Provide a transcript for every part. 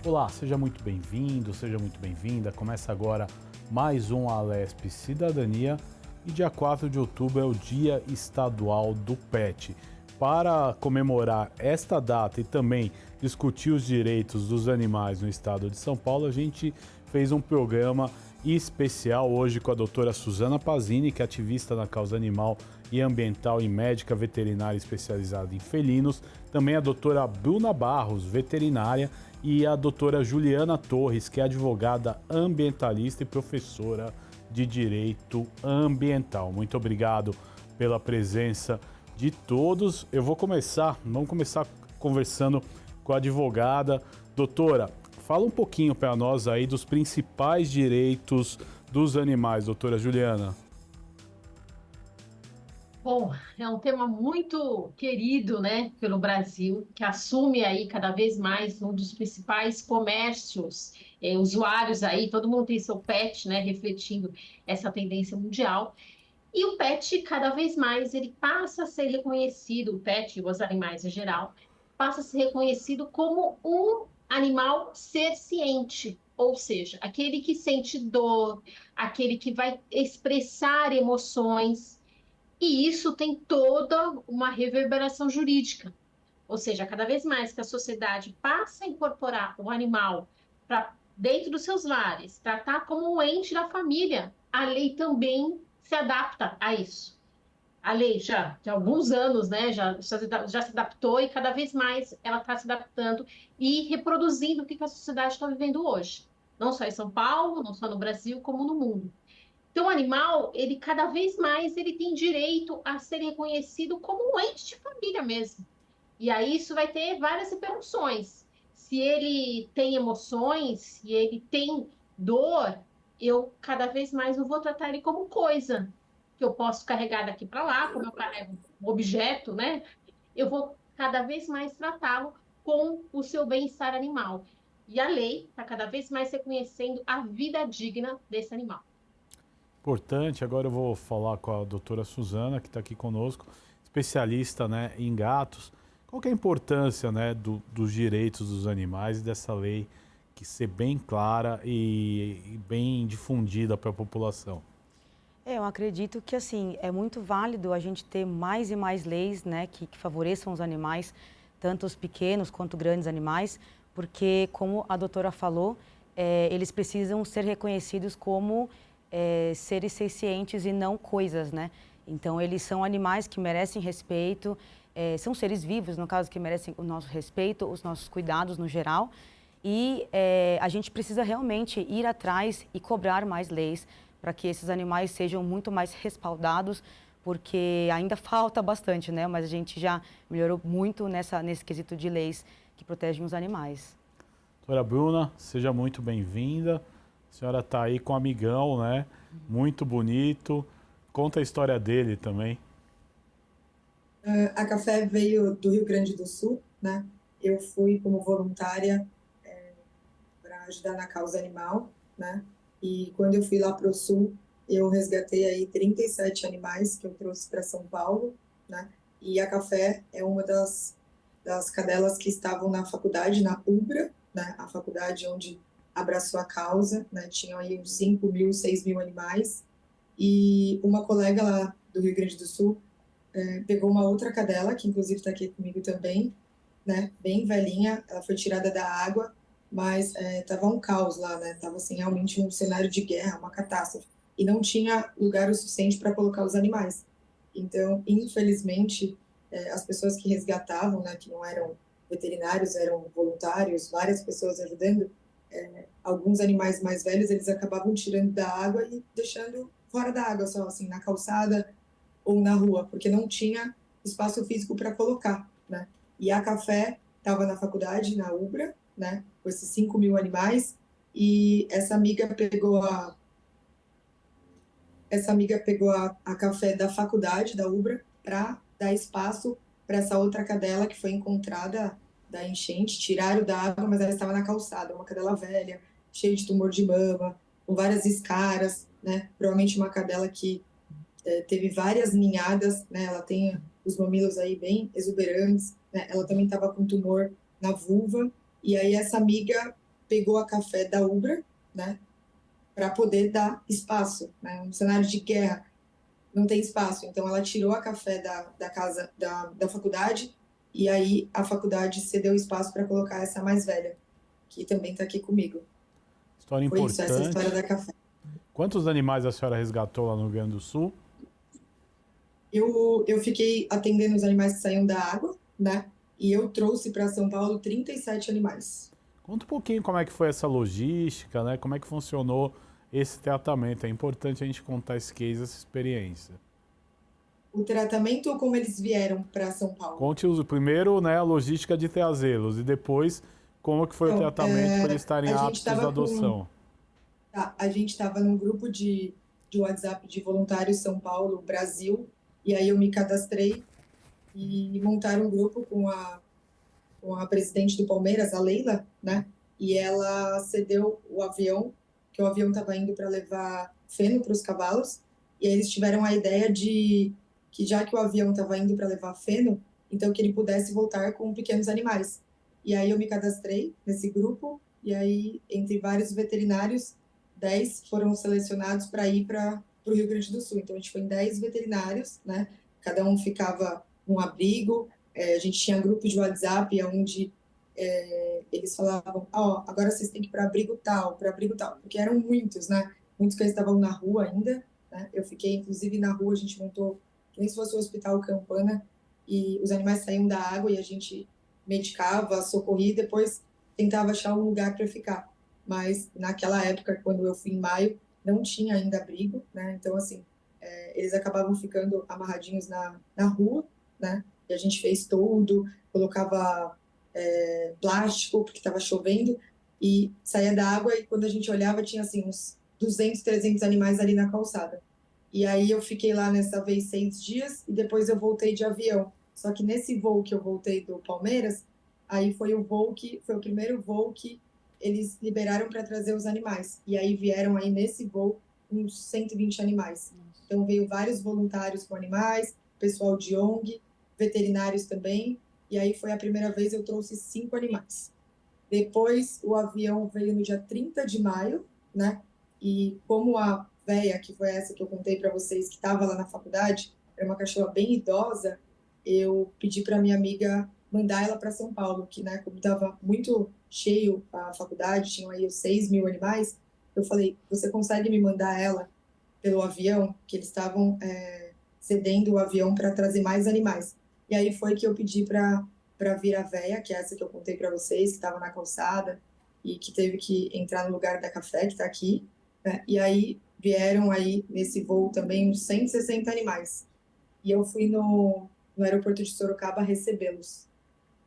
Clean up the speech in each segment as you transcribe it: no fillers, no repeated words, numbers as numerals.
Olá, seja muito bem-vindo, seja muito bem-vinda. Começa agora mais um Alesp Cidadania e dia 4 de outubro é o Dia Estadual do Pet. Para comemorar esta data e também discutir os direitos dos animais no estado de São Paulo, a gente fez um programa especial hoje com a doutora Suzana Pazini, que é ativista na causa animal e ambiental e médica veterinária especializada em felinos. Também a doutora Bruna Barros, veterinária, e a doutora Juliana Torres, que é advogada ambientalista e professora de Direito Ambiental. Muito obrigado pela presença de todos. Vamos começar conversando com a advogada. Doutora, fala um pouquinho para nós aí dos principais direitos dos animais, doutora Juliana. Bom, é um tema muito querido, né, pelo Brasil, que assume aí cada vez mais um dos principais comércios, usuários aí, todo mundo tem seu pet, né, refletindo essa tendência mundial. E o pet, cada vez mais, ele passa a ser reconhecido, o pet e os animais em geral, passa a ser reconhecido como um animal ser-ciente, ou seja, aquele que sente dor, aquele que vai expressar emoções, e isso tem toda uma reverberação jurídica. Ou seja, cada vez mais que a sociedade passa a incorporar o animal para dentro dos seus lares, tratar como um ente da família, a lei também se adapta a isso. A lei já de alguns anos, né, já se adaptou e cada vez mais ela está se adaptando e reproduzindo o que a sociedade está vivendo hoje. Não só em São Paulo, não só no Brasil, como no mundo. Então, o animal, ele cada vez mais ele tem direito a ser reconhecido como um ente de família mesmo. E aí isso vai ter várias repercussões. Se ele tem emoções, se ele tem dor, eu cada vez mais eu vou tratar ele como coisa que eu posso carregar daqui para lá, como eu carrego um objeto, né? Eu vou cada vez mais tratá-lo com o seu bem-estar animal. E a lei está cada vez mais reconhecendo a vida digna desse animal. Importante, agora eu vou falar com a doutora Suzana, que está aqui conosco, especialista, né, em gatos. Qual que é a importância, né, dos direitos dos animais e dessa lei que ser bem clara e bem difundida para a população? Eu acredito que assim é muito válido a gente ter mais e mais leis, né, que favoreçam os animais, tanto os pequenos quanto grandes animais, porque como a doutora falou, eles precisam ser reconhecidos como seres sencientes e não coisas, né? Então eles são animais que merecem respeito, são seres vivos, no caso, que merecem o nosso respeito, os nossos cuidados no geral. E a gente precisa realmente ir atrás e cobrar mais leis para que esses animais sejam muito mais respaldados, porque ainda falta bastante, né? Mas a gente já melhorou muito nesse quesito de leis que protegem os animais. Doutora Bruna, seja muito bem-vinda. A senhora está aí com um amigão, né? Muito bonito. Conta a história dele também. A Café veio do Rio Grande do Sul, né? Eu fui como voluntária para ajudar na causa animal, né? E quando eu fui lá para o Sul, eu resgatei aí 37 animais que eu trouxe para São Paulo, né? E a Café é uma das cadelas que estavam na faculdade, na UBRA, né? A faculdade onde abraçou a causa, né? Tinham aí uns 5.000, 6.000 animais. E uma colega lá do Rio Grande do Sul pegou uma outra cadela, que inclusive está aqui comigo também, né, bem velhinha, ela foi tirada da água, mas estava um caos lá, né, estava assim, realmente um cenário de guerra, uma catástrofe, e não tinha lugar o suficiente para colocar os animais. Então, infelizmente, as pessoas que resgatavam, né, que não eram veterinários, eram voluntários, várias pessoas ajudando, alguns animais mais velhos, eles acabavam tirando da água e deixando fora da água, só assim, na calçada, ou na rua, porque não tinha espaço físico para colocar, né? E a Café estava na faculdade, na UBRA, né? Com esses 5.000 animais, e essa amiga pegou a Café da faculdade, da UBRA, para dar espaço para essa outra cadela que foi encontrada da enchente, tiraram da água, mas ela estava na calçada, uma cadela velha, cheia de tumor de mama, com várias escaras, né? Provavelmente uma cadela que teve várias ninhadas, né? Ela tem os mamilos aí bem exuberantes, né? Ela também estava com tumor na vulva, e aí essa amiga pegou a café da Ubra, né, para poder dar espaço, né, um cenário de guerra, não tem espaço. Então, ela tirou a café da casa, da faculdade, e aí a faculdade cedeu espaço para colocar essa mais velha, que também está aqui comigo. História Foi isso, essa importante. história da café. Quantos animais a senhora resgatou lá no Rio Grande do Sul? Eu fiquei atendendo os animais que saíam da água, né? E eu trouxe para São Paulo 37 animais. Conta um pouquinho como é que foi essa logística, né? Como é que funcionou esse tratamento. É importante a gente contar esse case, essa experiência. O tratamento ou como eles vieram para São Paulo? Conte primeiro, né, a logística de trazê-los e depois como que foi o Então, tratamento para eles estarem a gente aptos à adoção. a gente estava num grupo de WhatsApp de voluntários São Paulo, Brasil, e aí eu me cadastrei e montaram um grupo com a presidente do Palmeiras, a Leila, né? E ela cedeu o avião, que o avião estava indo para levar feno para os cavalos, e aí eles tiveram a ideia de que já que o avião estava indo para levar feno, então que ele pudesse voltar com pequenos animais. E aí eu me cadastrei nesse grupo, e aí entre vários veterinários, 10 foram selecionados para ir para o Rio Grande do Sul. Então a gente foi em 10 veterinários, né? Cada um ficava num abrigo. A gente tinha grupo de WhatsApp onde eles falavam, agora vocês têm que ir para abrigo tal, porque eram muitos, né? Muitos que estavam na rua ainda, né? Eu fiquei, inclusive, na rua, a gente montou, que nem se fosse o Hospital Campana, e os animais saíam da água e a gente medicava, socorria e depois tentava achar um lugar para ficar. Mas naquela época, quando eu fui em maio, não tinha ainda abrigo, né? Então, assim, eles acabavam ficando amarradinhos na rua, né? E a gente fez tudo, colocava plástico, porque estava chovendo, e saía da água e quando a gente olhava tinha assim uns 200, 300 animais ali na calçada. E aí eu fiquei lá nessa vez 6 dias e depois eu voltei de avião. Só que nesse voo que eu voltei do Palmeiras, aí foi o primeiro voo que eles liberaram para trazer os animais. E aí vieram aí nesse voo uns 120 animais. Então veio vários voluntários com animais, pessoal de ONG, veterinários também. E aí foi a primeira vez eu trouxe 5 animais. Depois o avião veio no dia 30 de maio, né? E como a véia, que foi essa que eu contei para vocês, que estava lá na faculdade, era uma cachorra bem idosa, eu pedi para minha amiga mandar ela para São Paulo, que, né, como estava muito cheio a faculdade, tinham aí os 6 mil animais, eu falei, você consegue me mandar ela pelo avião? Que eles estavam cedendo o avião para trazer mais animais. E aí foi que eu pedi para vir a véia, que é essa que eu contei para vocês, que estava na calçada e que teve que entrar no lugar da café, que está aqui, né? E aí vieram aí nesse voo também uns 160 animais. E eu fui no aeroporto de Sorocaba recebê-los.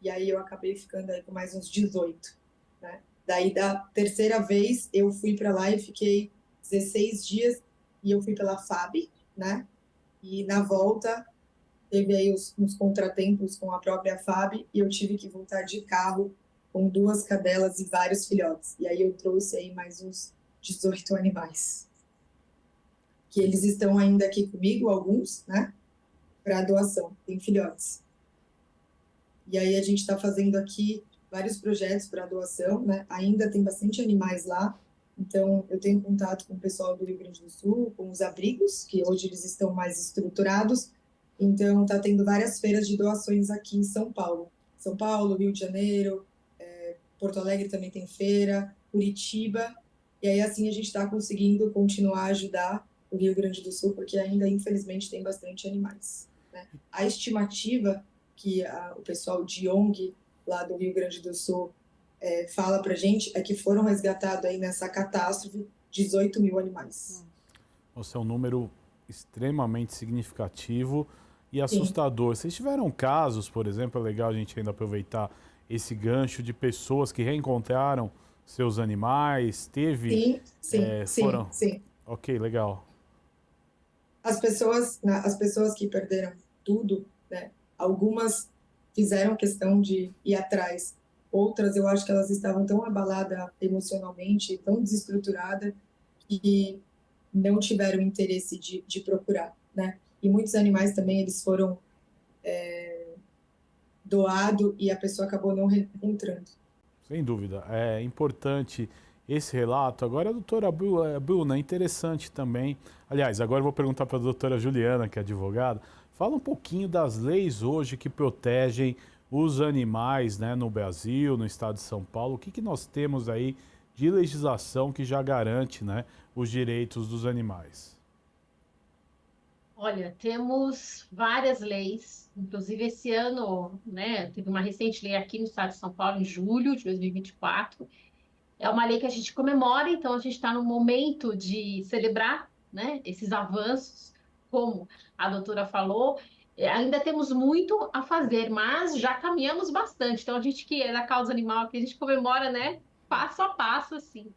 E aí eu acabei ficando aí com mais uns 18, né? Daí da terceira vez eu fui para lá e fiquei 16 dias e eu fui pela FAB, né? E na volta teve aí uns contratempos com a própria FAB e eu tive que voltar de carro com 2 cadelas e vários filhotes. E aí eu trouxe aí mais uns 18 animais. Que eles estão ainda aqui comigo, alguns, né? Para doação, tem filhotes. E aí a gente está fazendo aqui vários projetos para doação, né? Ainda tem bastante animais lá. Então, eu tenho contato com o pessoal do Rio Grande do Sul, com os abrigos, que hoje eles estão mais estruturados. Então, está tendo várias feiras de doações aqui em São Paulo. São Paulo, Rio de Janeiro, Porto Alegre também tem feira, Curitiba. E aí, assim, a gente está conseguindo continuar a ajudar o Rio Grande do Sul, porque ainda, infelizmente, tem bastante animais, né? A estimativa que o pessoal de ONG lá do Rio Grande do Sul fala para a gente é que foram resgatados aí nessa catástrofe 18 mil animais. Esse é um número extremamente significativo e Sim. assustador. Vocês tiveram casos, por exemplo, é legal a gente ainda aproveitar esse gancho de pessoas que reencontraram seus animais? Teve? Sim. Ok, legal. As pessoas que perderam tudo, né? Algumas fizeram questão de ir atrás. Outras, eu acho que elas estavam tão abaladas emocionalmente, tão desestruturadas, que não tiveram interesse de procurar, né? E muitos animais também, eles foram doados e a pessoa acabou não reencontrando. Sem dúvida, é importante esse relato. Agora, a doutora Bruna, é interessante também. Aliás, agora eu vou perguntar para a doutora Juliana, que é advogada. Fala um pouquinho das leis hoje que protegem os animais, né, no Brasil, no estado de São Paulo. O que, que nós temos aí de legislação que já garante, né, os direitos dos animais? Olha, temos várias leis, inclusive esse ano, né, teve uma recente lei aqui no estado de São Paulo, em julho de 2024. É uma lei que a gente comemora, então a gente está no momento de celebrar, né, esses avanços, como a doutora falou. Ainda temos muito a fazer, mas já caminhamos bastante. Então a gente que é da causa animal, que a gente comemora, né, passo a passo, assim.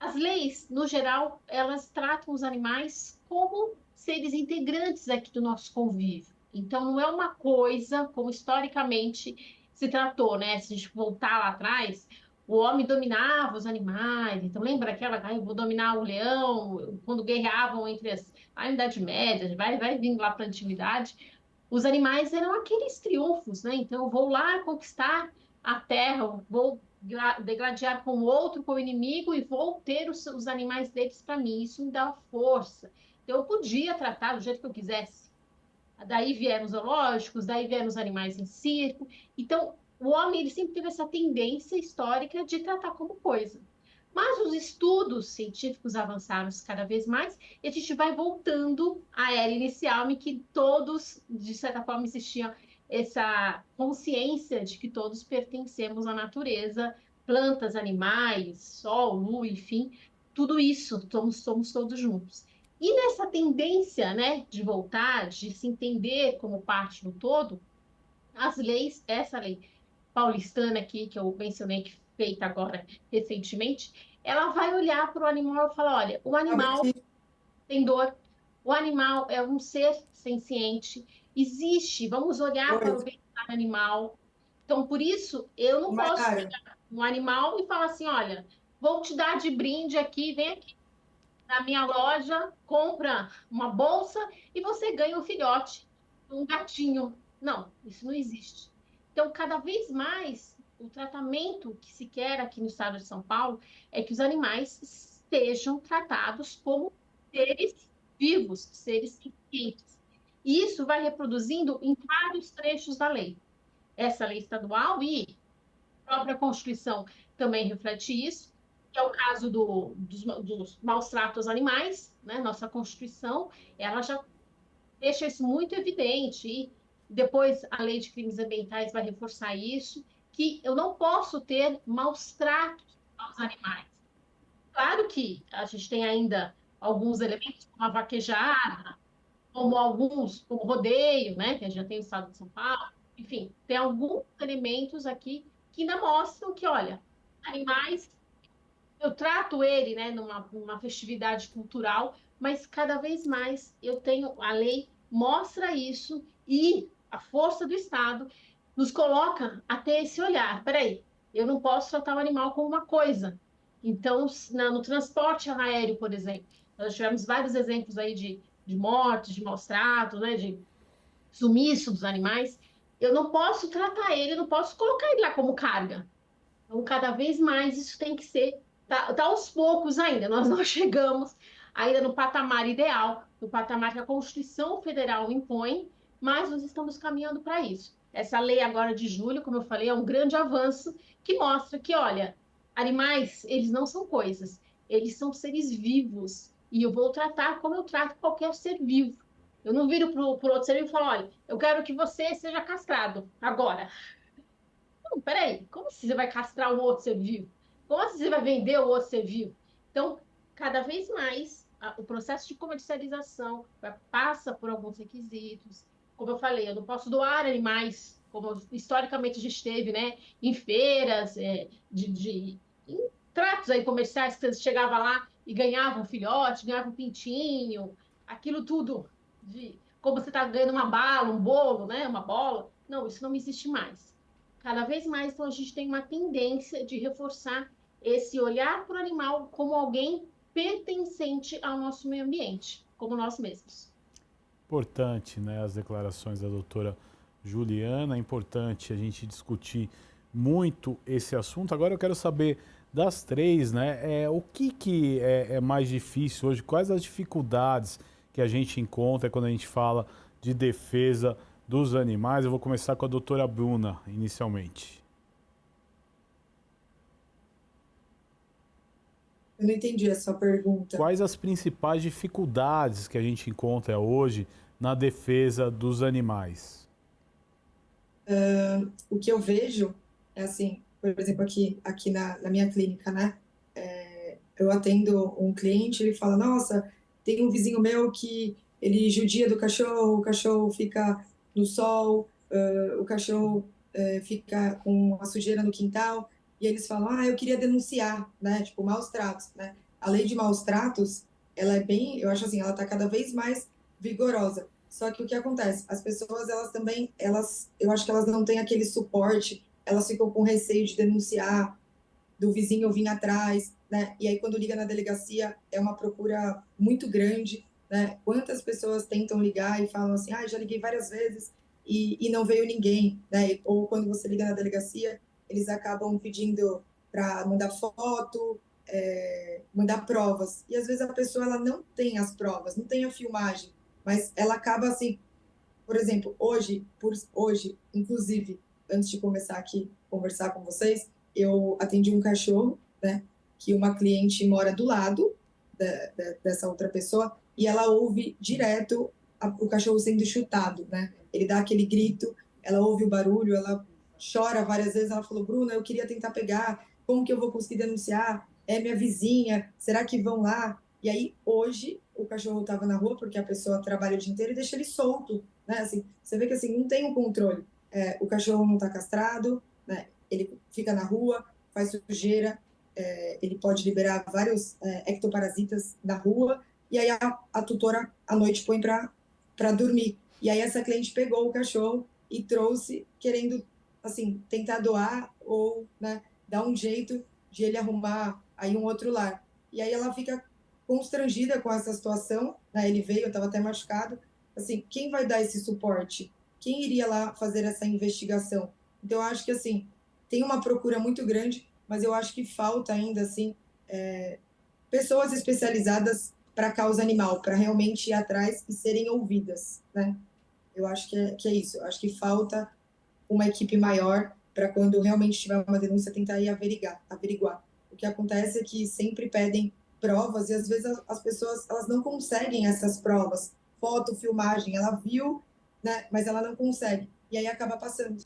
As leis, no geral, elas tratam os animais como seres integrantes aqui do nosso convívio. Então, não é uma coisa como historicamente se tratou, né? Se a gente voltar lá atrás, o homem dominava os animais. Então, lembra aquela, eu vou dominar o leão, quando guerreavam entre a Idade Média, vai vindo lá para a Antiguidade. Os animais eram aqueles triunfos, né? Então, eu vou lá conquistar a terra, vou degladiar com o outro, com o inimigo, e vou ter os animais deles para mim. Isso me dá força. Então, eu podia tratar do jeito que eu quisesse. Daí vieram os zoológicos, daí vieram os animais em circo. Então, o homem ele sempre teve essa tendência histórica de tratar como coisa. Mas os estudos científicos avançaram cada vez mais e a gente vai voltando à era inicial em que todos, de certa forma, existia essa consciência de que todos pertencemos à natureza, plantas, animais, sol, lua, enfim, tudo isso, somos todos juntos. E nessa tendência, né, de voltar, de se entender como parte do todo, as leis, essa lei paulistana aqui, que eu mencionei, que feita agora recentemente, ela vai olhar para o animal e falar, olha, o animal tem dor, o animal é um ser senciente, existe, vamos olhar para o bem-estar animal. Então, por isso, eu não posso pegar um animal e falar assim, olha, vou te dar de brinde aqui, vem aqui na minha loja, compra uma bolsa e você ganha um filhote, um gatinho. Não, isso não existe. Então, cada vez mais, o tratamento que se quer aqui no estado de São Paulo é que os animais sejam tratados como seres vivos, seres sencientes. E isso vai reproduzindo em vários trechos da lei. Essa lei estadual e a própria Constituição também reflete isso, que é o caso dos maus tratos aos animais, né? Nossa Constituição, ela já deixa isso muito evidente, e depois a Lei de Crimes Ambientais vai reforçar isso, que eu não posso ter maus tratos aos animais. Claro que a gente tem ainda alguns elementos, como a vaquejada, como alguns, como rodeio, né, que a gente já tem no estado de São Paulo, enfim, tem alguns elementos aqui que ainda mostram que, olha, animais, eu trato ele, né, numa festividade cultural, mas cada vez mais eu tenho, a lei mostra isso e a força do Estado nos coloca a ter esse olhar. Peraí, eu não posso tratar o animal como uma coisa. Então, no transporte aéreo, por exemplo, nós tivemos vários exemplos aí de mortes, de maus tratos, né, de sumiço dos animais. Eu não posso tratar ele, eu não posso colocar ele lá como carga. Então, cada vez mais isso tem que ser, tá aos poucos ainda, nós não chegamos ainda no patamar ideal, no patamar que a Constituição Federal impõe, mas nós estamos caminhando para isso. Essa lei agora de julho, como eu falei, é um grande avanço que mostra que, olha, animais, eles não são coisas, eles são seres vivos, e eu vou tratar como eu trato qualquer ser vivo. Eu não viro para o outro ser vivo e falo, olha, eu quero que você seja castrado agora. Não, peraí, como assim você vai castrar um outro ser vivo? Como assim você vai vender o outro ser vivo? Então, cada vez mais, o processo de comercialização passa por alguns requisitos. Como eu falei, eu não posso doar animais, como historicamente a gente teve, né? Em feiras, em tratos aí comerciais, que você chegava lá e ganhava um filhote, ganhava um pintinho, aquilo tudo, como você está ganhando uma bala, um bolo, né? Uma bola. Não, isso não existe mais. Cada vez mais, então, a gente tem uma tendência de reforçar esse olhar para o animal como alguém pertencente ao nosso meio ambiente, como nós mesmos. Importante, né, as declarações da doutora Juliana, é importante a gente discutir muito esse assunto. Agora eu quero saber das três, né? O que é mais difícil hoje? Quais as dificuldades que a gente encontra quando a gente fala de defesa dos animais? Eu vou começar com a doutora Bruna, inicialmente. Eu não entendi a sua pergunta. Quais as principais dificuldades que a gente encontra hoje na defesa dos animais? O que eu vejo é assim, por exemplo, aqui na minha clínica, né? Eu atendo um cliente, ele fala, nossa, tem um vizinho meu que ele judia do cachorro, o cachorro fica no sol, o cachorro fica com a sujeira no quintal, e eles falam, eu queria denunciar, né? Tipo, maus tratos, né? A lei de maus tratos, ela é bem, eu acho assim, ela está cada vez mais vigorosa. Só que o que acontece? As pessoas, elas também, eu acho que elas não têm aquele suporte, elas ficam com receio de denunciar, do vizinho vir atrás, né? E aí, quando liga na delegacia, é uma procura muito grande, né? Quantas pessoas tentam ligar e falam assim, já liguei várias vezes e não veio ninguém, né? Ou quando você liga na delegacia, eles acabam pedindo para mandar foto, mandar provas. E às vezes a pessoa ela não tem as provas, não tem a filmagem, mas ela acaba assim, por exemplo, hoje, inclusive, antes de começar aqui conversar com vocês, eu atendi um cachorro, né, que uma cliente mora do lado dessa outra pessoa e ela ouve direto o cachorro sendo chutado, né? Ele dá aquele grito, ela ouve o barulho, ela chora várias vezes, ela falou, Bruna, eu queria tentar pegar, como que eu vou conseguir denunciar? É minha vizinha, será que vão lá? E aí, hoje, o cachorro estava na rua, porque a pessoa trabalha o dia inteiro e deixa ele solto, né? Assim, você vê que assim, não tem um controle. O cachorro não está castrado, né? Ele fica na rua, faz sujeira, ele pode liberar vários ectoparasitas na rua, e aí a tutora, à noite, põe para dormir. E aí essa cliente pegou o cachorro e trouxe, querendo, assim, tentar doar ou, né, dar um jeito de ele arrumar aí um outro lar. E aí ela fica constrangida com essa situação, né? Ele veio, eu estava até machucado. Assim, quem vai dar esse suporte? Quem iria lá fazer essa investigação? Então, eu acho que, assim, tem uma procura muito grande, mas eu acho que falta ainda, assim, pessoas especializadas para a causa animal, para realmente ir atrás e serem ouvidas, né? Eu acho que é isso. Eu acho que falta uma equipe maior para quando realmente tiver uma denúncia tentar ir averiguar. O que acontece é que sempre pedem provas e às vezes as pessoas elas não conseguem essas provas, foto, filmagem, ela viu, né, mas ela não consegue e aí acaba passando.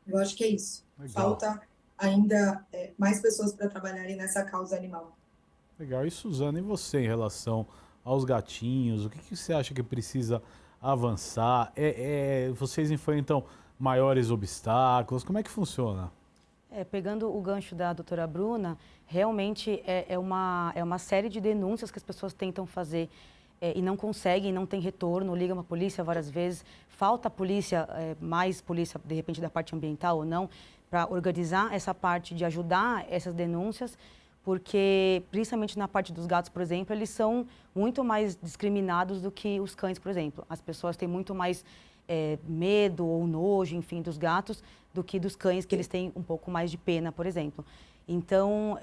Eu acho que é isso. Legal. Falta ainda mais pessoas para trabalharem nessa causa animal. Legal. E Suzana, e você em relação aos gatinhos? O que você acha que precisa avançar? Vocês enfrentam maiores obstáculos? Como é que funciona? Pegando o gancho da doutora Bruna, realmente é uma série de denúncias que as pessoas tentam fazer e não conseguem, não tem retorno, ligam a polícia várias vezes, falta polícia, mais polícia, de repente, da parte ambiental ou não, para organizar essa parte de ajudar essas denúncias, porque, principalmente na parte dos gatos, por exemplo, eles são muito mais discriminados do que os cães, por exemplo. As pessoas têm muito mais medo ou nojo, enfim, dos gatos, do que dos cães, que eles têm um pouco mais de pena, por exemplo. Então,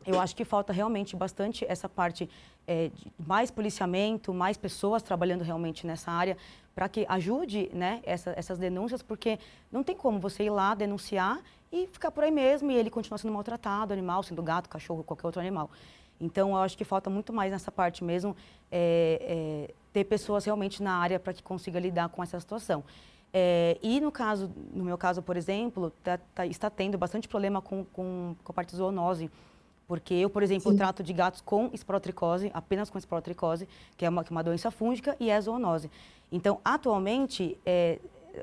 eu acho que falta realmente bastante essa parte de mais policiamento, mais pessoas trabalhando realmente nessa área, para que ajude, né, essas denúncias, porque não tem como você ir lá denunciar e ficar por aí mesmo e ele continuar sendo maltratado, animal, sendo gato, cachorro, qualquer outro animal. Então, eu acho que falta muito mais nessa parte mesmo, ter pessoas realmente na área para que consiga lidar com essa situação. E no meu caso, por exemplo, está tendo bastante problema com a parte zoonose, porque eu, por exemplo, trato de gatos com esporotricose, apenas com esporotricose, que é uma doença fúngica e é zoonose. Então, atualmente,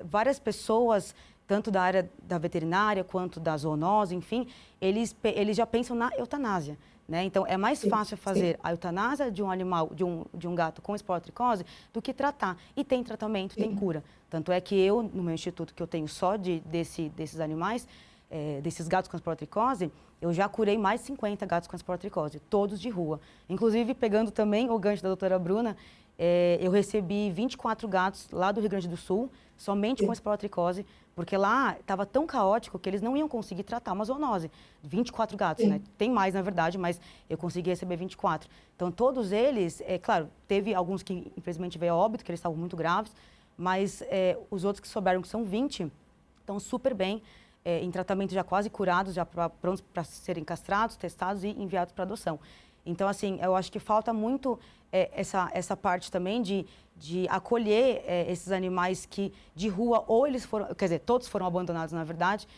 várias pessoas, tanto da área da veterinária quanto da zoonose, enfim, eles já pensam na eutanásia. Né? Então, é mais fácil fazer a eutanásia de um animal, de um gato com esporotricose, do que tratar. E tem tratamento, tem cura. Tanto é que eu, no meu instituto, que eu tenho só desses animais, desses gatos com esporotricose, eu já curei mais de 50 gatos com esporotricose, todos de rua. Inclusive, pegando também o gancho da doutora Bruna, eu recebi 24 gatos lá do Rio Grande do Sul, somente com esporotricose, porque lá estava tão caótico que eles não iam conseguir tratar uma zoonose. 24 gatos, né? Tem mais, na verdade, mas eu consegui receber 24. Então, todos eles, claro, teve alguns que infelizmente veio a óbito, que eles estavam muito graves, mas os outros que souberam, que são 20, estão super bem, em tratamento, já quase curados, já prontos para serem castrados, testados e enviados para adoção. Então, assim, eu acho que falta muito essa parte também de acolher esses animais que de rua, ou eles foram, quer dizer, todos foram abandonados, na verdade,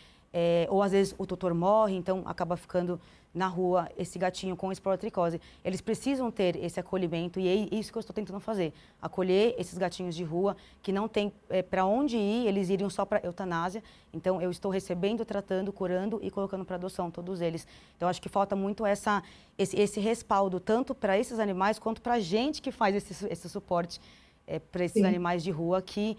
ou às vezes o tutor morre, então acaba ficando na rua esse gatinho com esporotricose. Eles precisam ter esse acolhimento e é isso que eu estou tentando fazer. Acolher esses gatinhos de rua que não tem para onde ir, eles iriam só para eutanásia. Então, eu estou recebendo, tratando, curando e colocando para adoção, todos eles. Então, acho que falta muito esse respaldo, tanto para esses animais quanto para a gente que faz esse suporte para esses animais de rua, que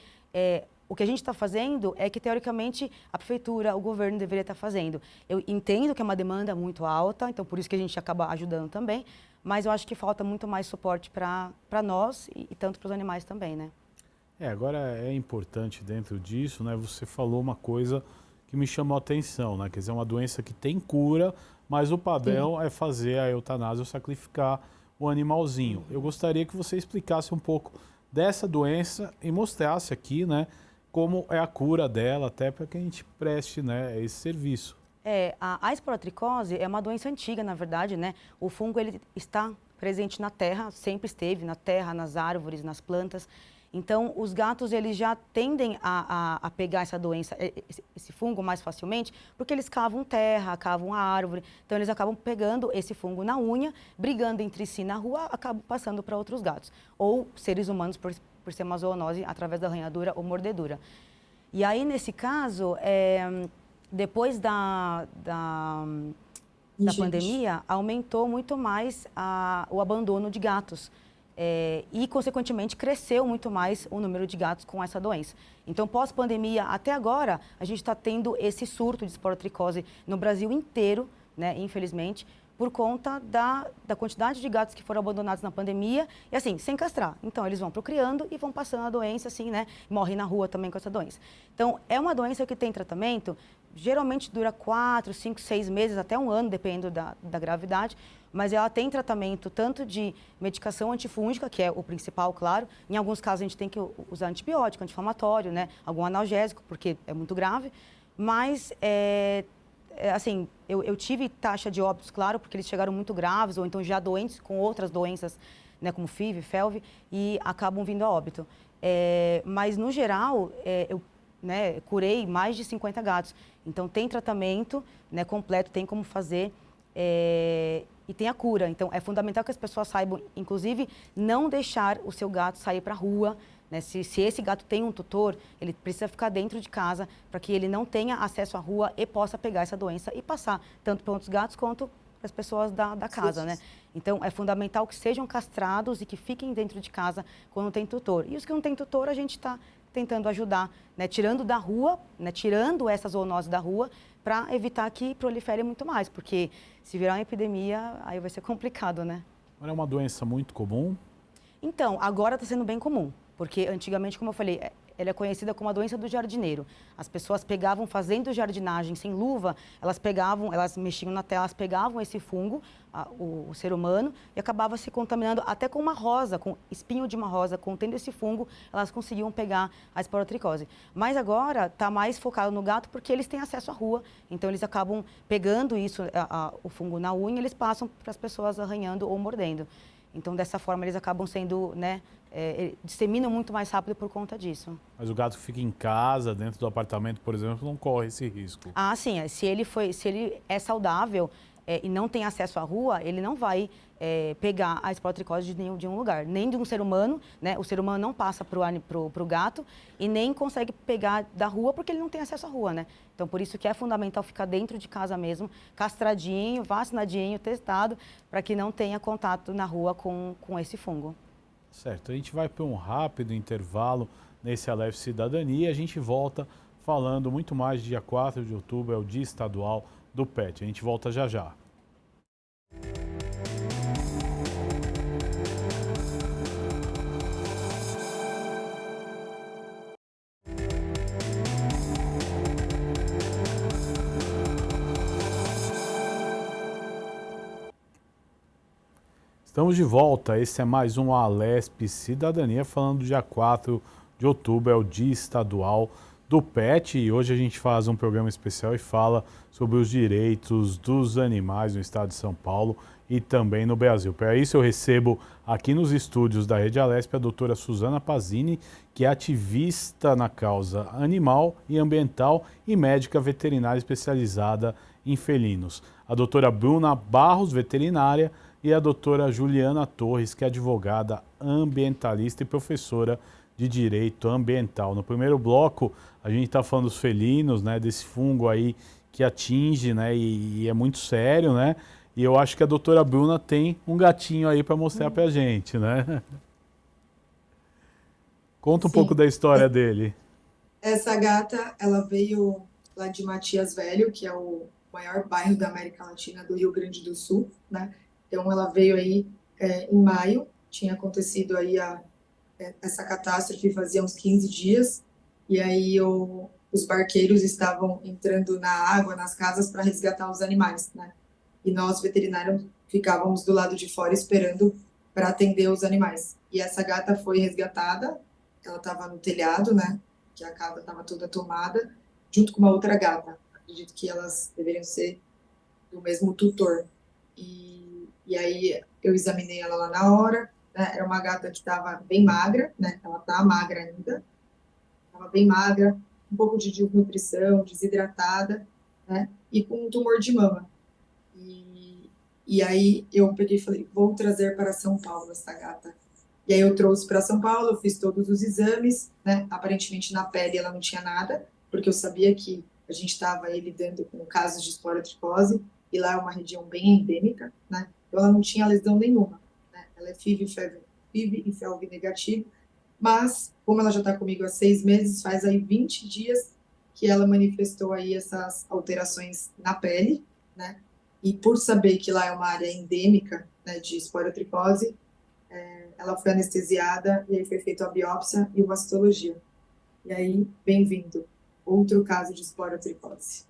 o que a gente está fazendo é que, teoricamente, a prefeitura, o governo deveria estar fazendo. Eu entendo que é uma demanda muito alta, então por isso que a gente acaba ajudando também, mas eu acho que falta muito mais suporte para nós e tanto para os animais também, né? Agora é importante dentro disso, né? Você falou uma coisa que me chamou a atenção, né? Quer dizer, é uma doença que tem cura, mas o padrão é fazer a eutanásia ou sacrificar o animalzinho. Eu gostaria que você explicasse um pouco dessa doença e mostrasse aqui, né, como é a cura dela, até para que a gente preste, né, esse serviço. A esporotricose é uma doença antiga, na verdade, né? O fungo, ele está presente na terra, sempre esteve na terra, nas árvores, nas plantas. Então, os gatos, eles já tendem a pegar essa doença, esse fungo mais facilmente, porque eles cavam terra, cavam a árvore. Então, eles acabam pegando esse fungo na unha, brigando entre si na rua, acabam passando para outros gatos. Ou seres humanos, por ser uma zoonose, através da arranhadura ou mordedura. E aí, nesse caso, depois da pandemia, aumentou muito mais o abandono de gatos. E, consequentemente, cresceu muito mais o número de gatos com essa doença. Então, pós-pandemia, até agora, a gente está tendo esse surto de esporotricose no Brasil inteiro, né, infelizmente, por conta da quantidade de gatos que foram abandonados na pandemia e, assim, sem castrar. Então, eles vão procriando e vão passando a doença, assim, né, morrem na rua também com essa doença. Então, é uma doença que tem tratamento, geralmente dura 4, 5, 6 meses, até um ano, dependendo da gravidade, mas ela tem tratamento tanto de medicação antifúngica, que é o principal, claro. Em alguns casos, a gente tem que usar antibiótico, anti-inflamatório, né? Algum analgésico, porque é muito grave. Mas, assim, eu tive taxa de óbitos, claro, porque eles chegaram muito graves, ou então já doentes com outras doenças, né? Como FIV, FeLV, e acabam vindo a óbito. Mas, no geral, eu curei mais de 50 gatos. Então, tem tratamento, né, completo, tem como fazer. E tem a cura. Então, é fundamental que as pessoas saibam, inclusive, não deixar o seu gato sair para a rua, né? Se esse gato tem um tutor, ele precisa ficar dentro de casa para que ele não tenha acesso à rua e possa pegar essa doença e passar tanto para outros gatos quanto para as pessoas da casa, né? Então, é fundamental que sejam castrados e que fiquem dentro de casa quando tem tutor. E os que não têm tutor, a gente está tentando ajudar, né? Tirando da rua, né? Tirando essa zoonose da rua, para evitar que prolifere muito mais, porque se virar uma epidemia, aí vai ser complicado, né? Mas é uma doença muito comum? Então, agora está sendo bem comum, porque antigamente, como eu falei, ela é conhecida como a doença do jardineiro. As pessoas pegavam, fazendo jardinagem sem luva, elas mexiam na terra, elas pegavam esse fungo, o ser humano, e acabava se contaminando até com uma rosa, com espinho de uma rosa, contendo esse fungo, elas conseguiam pegar a esporotricose. Mas agora está mais focado no gato porque eles têm acesso à rua, então eles acabam pegando isso, o fungo na unha, e eles passam para as pessoas arranhando ou mordendo. Então, dessa forma, eles acabam sendo, né, disseminam muito mais rápido por conta disso. Mas o gato que fica em casa, dentro do apartamento, por exemplo, não corre esse risco? Ah, sim. Se ele é saudável e não tem acesso à rua, ele não vai pegar a esporotricose de nenhum lugar. Nem de um ser humano, né? O ser humano não passa para o gato e nem consegue pegar da rua porque ele não tem acesso à rua, né? Então, por isso que é fundamental ficar dentro de casa mesmo, castradinho, vacinadinho, testado, para que não tenha contato na rua com esse fungo. Certo. A gente vai para um rápido intervalo nesse Alerj Cidadania e a gente volta falando muito mais. Dia 4 de outubro é o Dia Estadual do PET. A gente volta já já. Estamos de volta, esse é mais um Alesp Cidadania, falando do dia 4 de outubro, é o Dia Estadual do PET, e hoje a gente faz um programa especial e fala sobre os direitos dos animais no estado de São Paulo e também no Brasil. Para isso eu recebo aqui nos estúdios da Rede Alesp a doutora Suzana Pazini, que é ativista na causa animal e ambiental e médica veterinária especializada em felinos. A doutora Bruna Barros, veterinária, e a doutora Juliana Torres, que é advogada ambientalista e professora de Direito Ambiental. No primeiro bloco, a gente está falando dos felinos, né, desse fungo aí que atinge, né, e é muito sério, né? E eu acho que a doutora Bruna tem um gatinho aí para mostrar para a gente, né? Conta um pouco da história dele. Essa gata, ela veio lá de Matias Velho, que é o maior bairro da América Latina, do Rio Grande do Sul, né? Então, ela veio aí em maio, tinha acontecido aí essa catástrofe fazia uns 15 dias, e aí os barqueiros estavam entrando na água, nas casas, para resgatar os animais, né? E nós, veterinários, ficávamos do lado de fora esperando para atender os animais. E essa gata foi resgatada, ela estava no telhado, né? Que a casa estava toda tomada, junto com uma outra gata. Acredito que elas deveriam ser do mesmo tutor. E aí eu examinei ela lá na hora, né? Era uma gata que estava bem magra, né? Ela está magra ainda, estava bem magra, um pouco de desnutrição, desidratada, né? E com um tumor de mama. E aí eu peguei e falei, vou trazer para São Paulo essa gata. E aí eu trouxe para São Paulo, eu fiz todos os exames, né? Aparentemente na pele ela não tinha nada, porque eu sabia que a gente estava aí lidando com casos de esporotricose, e lá é uma região bem endêmica, né? Então ela não tinha lesão nenhuma, né? Ela é FIV e FeLV negativo, mas como ela já está comigo há 6 meses, faz aí 20 dias que ela manifestou aí essas alterações na pele, né? E por saber que lá é uma área endêmica, né, de esporotricose, ela foi anestesiada e aí foi feita a biópsia e uma citologia. E aí, bem-vindo, outro caso de esporotricose.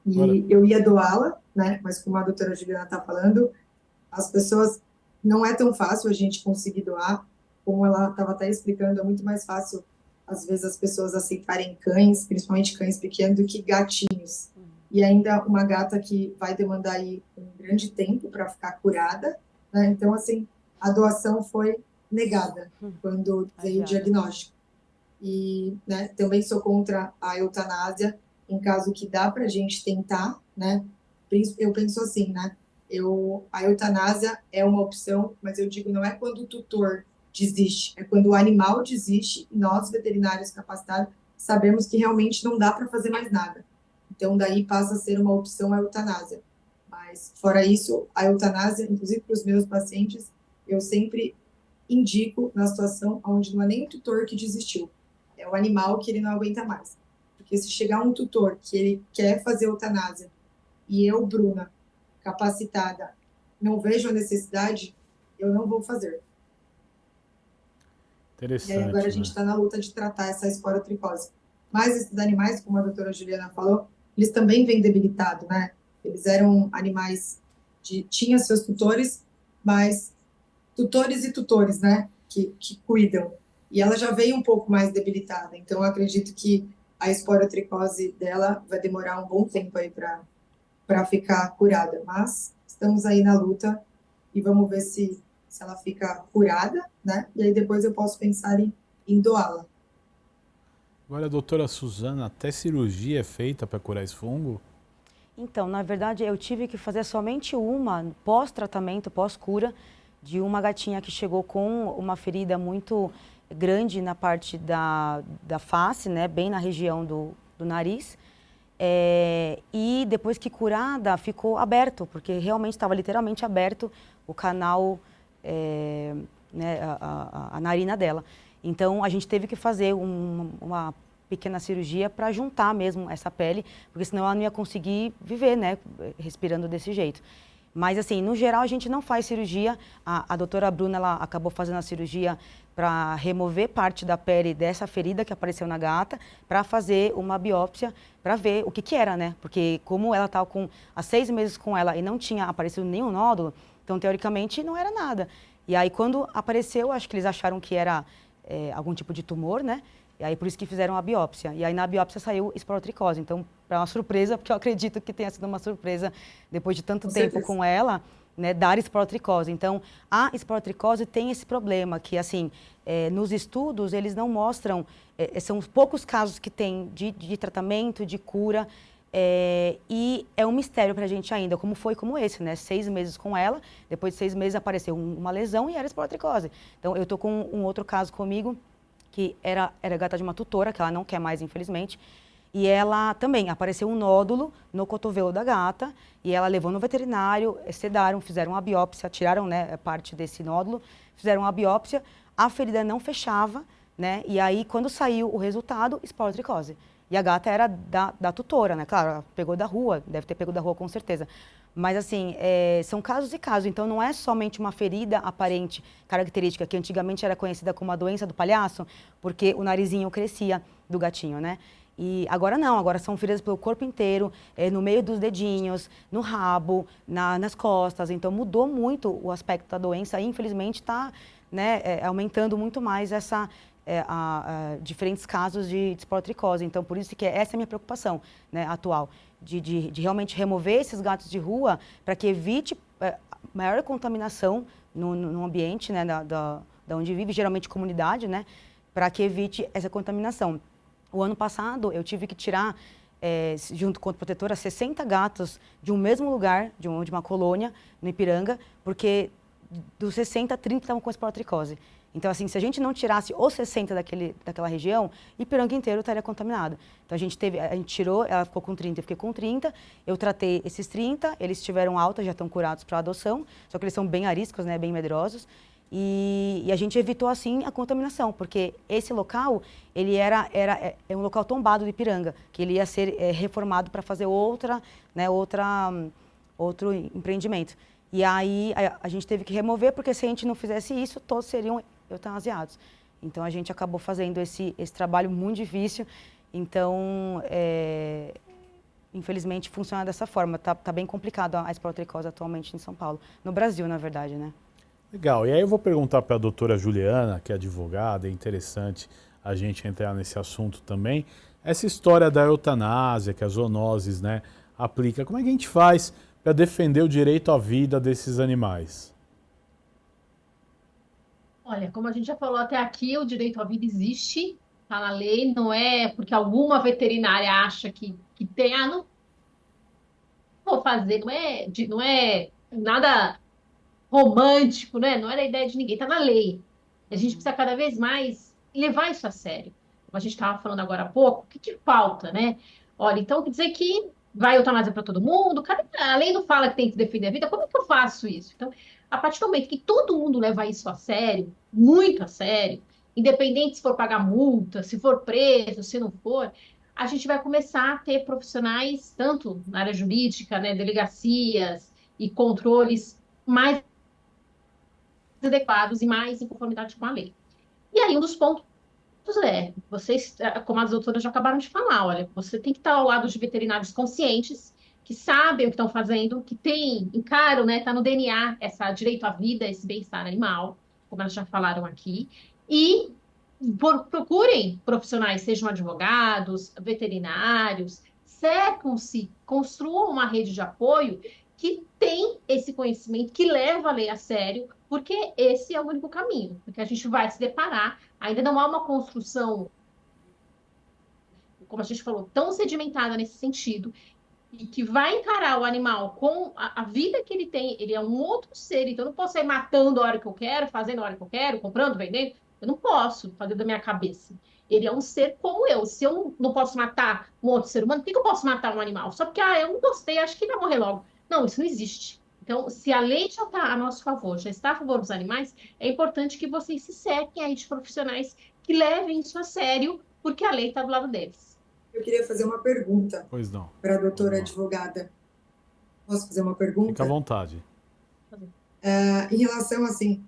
E eu ia doá-la, né, mas como a doutora Juliana está falando, as pessoas, não é tão fácil a gente conseguir doar, como ela estava até explicando, é muito mais fácil, às vezes, as pessoas aceitarem cães, principalmente cães pequenos, do que gatinhos. E ainda uma gata que vai demandar aí um grande tempo para ficar curada, né? Então, assim, a doação foi negada quando veio o diagnóstico. E, né, também sou contra a eutanásia, em caso que dá para a gente tentar, né? Eu penso assim, né? A eutanásia é uma opção, mas eu digo, não é quando o tutor desiste, é quando o animal desiste e nós, veterinários capacitados, sabemos que realmente não dá para fazer mais nada. Então, daí passa a ser uma opção a eutanásia. Mas, fora isso, a eutanásia, inclusive para os meus pacientes, eu sempre indico na situação onde não é nem o tutor que desistiu, é o animal que ele não aguenta mais. Porque se chegar um tutor que ele quer fazer eutanásia e eu, Bruna, capacitada, não vejo a necessidade, eu não vou fazer. Interessante, e aí agora a gente está na luta de tratar essa esporotricose. Mas esses animais, como a doutora Juliana falou, eles também vêm debilitados, né? Eles eram animais tinha seus tutores, mas tutores e tutores, né? Que cuidam. E ela já veio um pouco mais debilitada. Então, eu acredito que a esporotricose dela vai demorar um bom tempo aí para ficar curada. Mas estamos aí na luta e vamos ver se ela fica curada, né? E aí depois eu posso pensar em doá-la. Agora, doutora Suzana, até cirurgia é feita para curar esse fungo? Então, na verdade, eu tive que fazer somente uma pós-tratamento, pós-cura, de uma gatinha que chegou com uma ferida muito grande na parte da face, né, bem na região do nariz. E depois que curada, ficou aberto, porque realmente estava literalmente aberto o canal, né, a narina dela. Então, a gente teve que fazer uma pequena cirurgia para juntar mesmo essa pele, porque senão ela não ia conseguir viver, né, respirando desse jeito. Mas, assim, no geral, a gente não faz cirurgia. A doutora Bruna, ela acabou fazendo a cirurgia para remover parte da pele dessa ferida que apareceu na gata, para fazer uma biópsia, para ver o que era, né? Porque como ela estava há 6 meses com ela e não tinha aparecido nenhum nódulo, então, teoricamente, não era nada. E aí, quando apareceu, acho que eles acharam que era algum tipo de tumor, né? E aí, por isso que fizeram a biópsia. E aí, na biópsia, saiu esporotricose. Então, para uma surpresa, porque eu acredito que tenha sido uma surpresa, depois de tanto tempo com ela, né, dar esporotricose. Então, a esporotricose tem esse problema, que, assim, nos estudos, eles não mostram, são os poucos casos que tem de tratamento, de cura, e é um mistério para a gente ainda, como foi como esse, né? 6 meses com ela, depois de 6 meses apareceu uma lesão e era esporotricose. Então, eu estou com um outro caso comigo, que era gata de uma tutora, que ela não quer mais, infelizmente, e ela também apareceu um nódulo no cotovelo da gata, e ela levou no veterinário, sedaram, fizeram a biópsia, tiraram, né, parte desse nódulo, fizeram a biópsia, a ferida não fechava, né, e aí quando saiu o resultado, esporotricose. E a gata era da tutora, né, claro, ela pegou da rua, deve ter pego da rua com certeza. Mas, assim, são casos e casos. Então, não é somente uma ferida aparente, característica, que antigamente era conhecida como a doença do palhaço, porque o narizinho crescia do gatinho, né? E agora não, agora são feridas pelo corpo inteiro, no meio dos dedinhos, no rabo, nas costas. Então, mudou muito o aspecto da doença e, infelizmente, está, né, aumentando muito mais diferentes casos de esporotricose. Então, por isso que essa é a minha preocupação, né, atual. De realmente remover esses gatos de rua para que evite maior contaminação no ambiente, né, da onde vive, geralmente comunidade, né, para que evite essa contaminação. O ano passado, eu tive que tirar, junto com a protetora, 60 gatos de um mesmo lugar, de uma colônia, no Ipiranga, porque dos 60, 30 estavam com esporotricose. Então, assim, se a gente não tirasse os 60 daquela região, Ipiranga inteiro estaria contaminado. Então, a gente tirou, ela ficou com 30, eu fiquei com 30, eu tratei esses 30, eles tiveram alta, já estão curados para adoção, só que eles são bem ariscos, né, bem medrosos, e a gente evitou, assim, a contaminação, porque esse local, ele é um local tombado de Ipiranga, que ele ia ser reformado para fazer outro empreendimento. E aí, a gente teve que remover, porque se a gente não fizesse isso, todos seriam eutanasiados. Então, a gente acabou fazendo esse trabalho muito difícil. Então, infelizmente, funciona dessa forma. Tá bem complicado a esporotricose atualmente em São Paulo. No Brasil, na verdade, né? Legal. E aí eu vou perguntar para a doutora Juliana, que é advogada, é interessante a gente entrar nesse assunto também. Essa história da eutanásia, que a zoonoses, né, aplica, como é que a gente faz para defender o direito à vida desses animais? Olha, como a gente já falou até aqui, o direito à vida existe, está na lei, não é porque alguma veterinária acha que tem, não vou fazer, não é nada romântico, né? Não é da ideia de ninguém, está na lei. A gente precisa cada vez mais levar isso a sério. Como a gente estava falando agora há pouco, o que falta, né? Olha, então quer dizer que vai eutanásia para todo mundo? A lei não fala que tem que defender a vida, como é que eu faço isso? Então, a partir do momento que todo mundo leva isso a sério, muito a sério, independente se for pagar multa, se for preso, se não for, a gente vai começar a ter profissionais, tanto na área jurídica, né, delegacias e controles mais adequados e mais em conformidade com a lei. E aí, um dos pontos vocês, como as doutoras já acabaram de falar, olha, você tem que estar ao lado de veterinários conscientes, que sabem o que estão fazendo, que encaram, né, tá no DNA, essa direito à vida, esse bem-estar animal, como elas já falaram aqui, e procurem profissionais, sejam advogados, veterinários, cercam-se, construam uma rede de apoio que tem esse conhecimento, que leva a lei a sério, porque esse é o único caminho, porque a gente vai se deparar, ainda não há uma construção, como a gente falou, tão sedimentada nesse sentido, e que vai encarar o animal com a vida que ele tem, ele é um outro ser, então eu não posso sair matando a hora que eu quero, fazendo a hora que eu quero, comprando, vendendo, eu não posso fazer da minha cabeça. Ele é um ser como eu. Se eu não posso matar um outro ser humano, por que eu posso matar um animal? Só porque, eu não gostei, acho que ele vai morrer logo. Não, isso não existe. Então, se a lei já está a nosso favor, já está a favor dos animais, é importante que vocês se cerquem aí de profissionais que levem isso a sério porque a lei está do lado deles. Eu queria fazer uma pergunta Pois não. para a doutora Vamos lá. advogada. Posso fazer uma pergunta? Fica à vontade. Em relação, assim,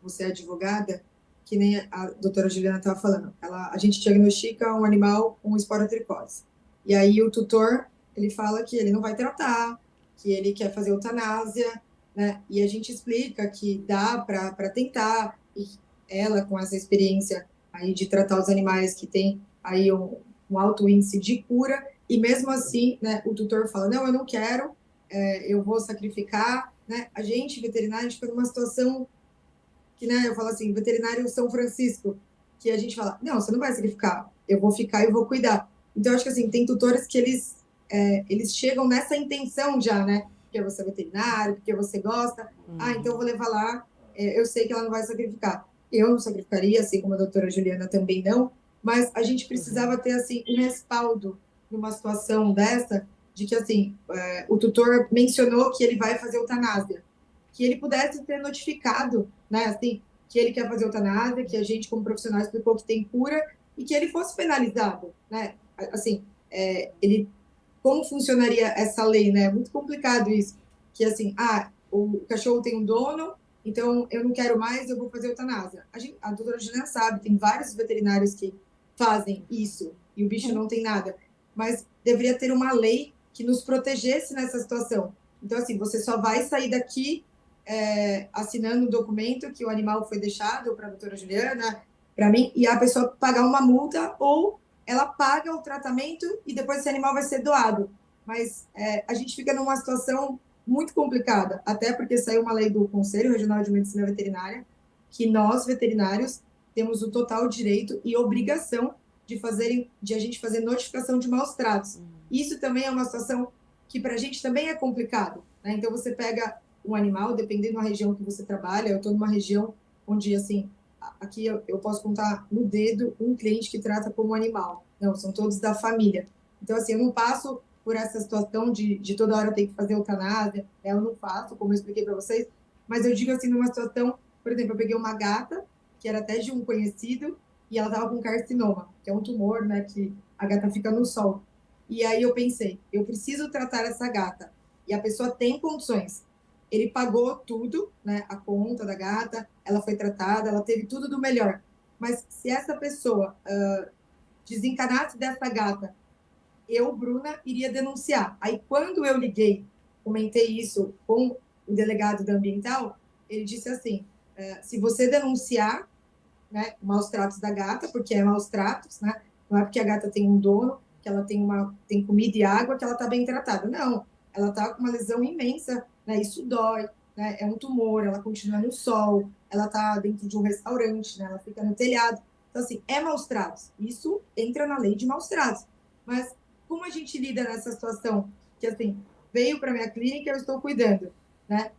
você é advogada, que nem a doutora Juliana estava falando, a gente diagnostica um animal com esporotricose. E aí o tutor, ele fala que ele não vai tratar, que ele quer fazer eutanásia, né? E a gente explica que dá para tentar, e ela, com essa experiência aí de tratar os animais que tem aí um alto índice de cura, e mesmo assim, né, o tutor fala, não, eu não quero, eu vou sacrificar, né? A gente, veterinário, a gente fica numa situação que, né, eu falo assim, veterinário São Francisco, que a gente fala, não, você não vai sacrificar, eu vou ficar e vou cuidar. Então, eu acho que, assim, tem tutores que eles chegam nessa intenção já, né? Porque você é veterinário, porque você gosta. Então eu vou levar lá, eu sei que ela não vai sacrificar. Eu não sacrificaria, assim como a doutora Juliana também não, mas a gente precisava ter, assim, um respaldo numa situação dessa, de que, assim, o tutor mencionou que ele vai fazer eutanásia, que ele pudesse ser notificado, né, assim, que ele quer fazer eutanásia, que a gente, como profissional, explicou que tem cura, e que ele fosse penalizado, né? Assim, como funcionaria essa lei, né? É muito complicado isso, que assim, o cachorro tem um dono, então eu não quero mais, eu vou fazer eutanásia. A doutora Juliana sabe, tem vários veterinários que fazem isso, e o bicho não tem nada, mas deveria ter uma lei que nos protegesse nessa situação. Então, assim, você só vai sair daqui assinando um documento que o animal foi deixado para a doutora Juliana, para mim, e a pessoa pagar uma multa, ou ela paga o tratamento e depois esse animal vai ser doado. Mas a gente fica numa situação muito complicada, até porque saiu uma lei do Conselho Regional de Medicina Veterinária, que nós, veterinários, temos o total direito e obrigação de a gente fazer notificação de maus tratos. Isso também é uma situação que para a gente também é complicado, né? Então, você pega um animal, dependendo da região que você trabalha, eu estou numa região onde, assim, aqui eu posso contar no dedo um cliente que trata como animal. Não, são todos da família. Então, assim, eu não passo por essa situação de toda hora ter que fazer eutanásia, eu não faço, como eu expliquei para vocês, mas eu digo assim, numa situação, por exemplo, eu peguei uma gata, que era até de um conhecido, e ela estava com carcinoma, que é um tumor, né, que a gata fica no sol. E aí eu pensei, eu preciso tratar essa gata, e a pessoa tem condições. Ele pagou tudo, né, a conta da gata, ela foi tratada, ela teve tudo do melhor. Mas se essa pessoa desencanasse dessa gata, eu, Bruna, iria denunciar. Aí, quando eu liguei, comentei isso com o delegado da Ambiental, ele disse assim, se você denunciar, né, maus tratos da gata, porque é maus tratos, né, não é porque a gata tem um dono, que ela tem comida e água, que ela está bem tratada. Não, ela está com uma lesão imensa, né, isso dói, né, é um tumor, ela continua no sol, ela está dentro de um restaurante, né, ela fica no telhado. Então, assim, é maus tratos. Isso entra na lei de maus tratos. Mas como a gente lida nessa situação que, assim, veio para minha clínica, eu estou cuidando, né?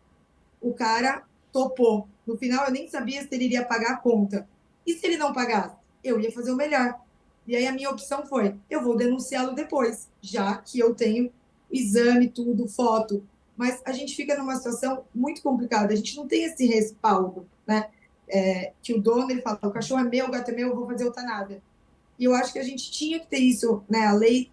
O cara topou. No final, eu nem sabia se ele iria pagar a conta. E se ele não pagasse? Eu ia fazer o melhor. E aí a minha opção foi, eu vou denunciá-lo depois, já que eu tenho exame, tudo, foto. Mas a gente fica numa situação muito complicada. A gente não tem esse respaldo, né? Que o dono, ele fala, o cachorro é meu, o gato é meu, eu vou fazer eutanásia. E eu acho que a gente tinha que ter isso, né? A lei,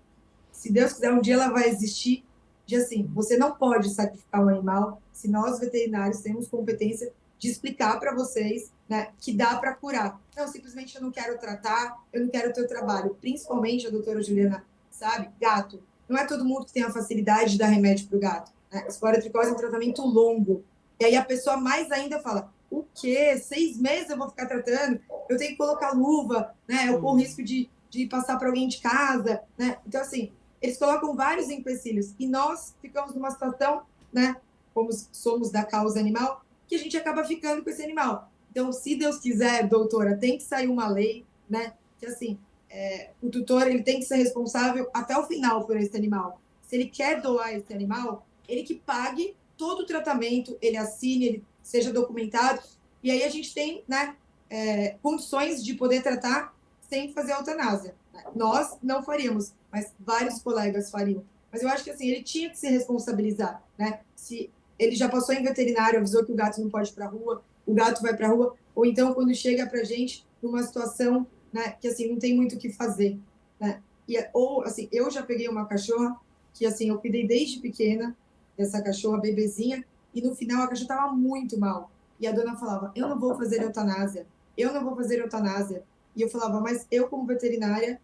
se Deus quiser, um dia ela vai existir, de assim, você não pode sacrificar um animal se nós, veterinários, temos competência de explicar para vocês, né, que dá para curar. Não, simplesmente eu não quero tratar, eu não quero o teu trabalho. Principalmente, a doutora Juliana sabe, gato. Não é todo mundo que tem a facilidade de dar remédio para o gato. Né? Esporotricose é um tratamento longo. E aí a pessoa mais ainda fala, o quê? 6 meses eu vou ficar tratando? Eu tenho que colocar luva, né? Eu corro risco de passar para alguém de casa, né? Então, assim, eles colocam vários empecilhos. E nós ficamos numa situação, né, como somos da causa animal, que a gente acaba ficando com esse animal. Então, se Deus quiser, doutora, tem que sair uma lei, né, que assim, o tutor ele tem que ser responsável até o final por esse animal. Se ele quer doar esse animal, ele que pague todo o tratamento, ele assine, ele seja documentado, e aí a gente tem, né, condições de poder tratar sem fazer eutanásia. Nós não faríamos, mas vários colegas fariam. Mas eu acho que assim, ele tinha que se responsabilizar, né? Se ele já passou em veterinário, avisou que o gato não pode ir para a rua, o gato vai para a rua, ou então quando chega para a gente numa situação né, que assim, não tem muito o que fazer, né? Ou assim, eu já peguei uma cachorra que assim, eu cuidei desde pequena dessa cachorra bebezinha e no final a cachorra estava muito mal. E a dona falava: "Eu não vou fazer eutanásia. Eu não vou fazer eutanásia". E eu falava: "Mas eu como veterinária,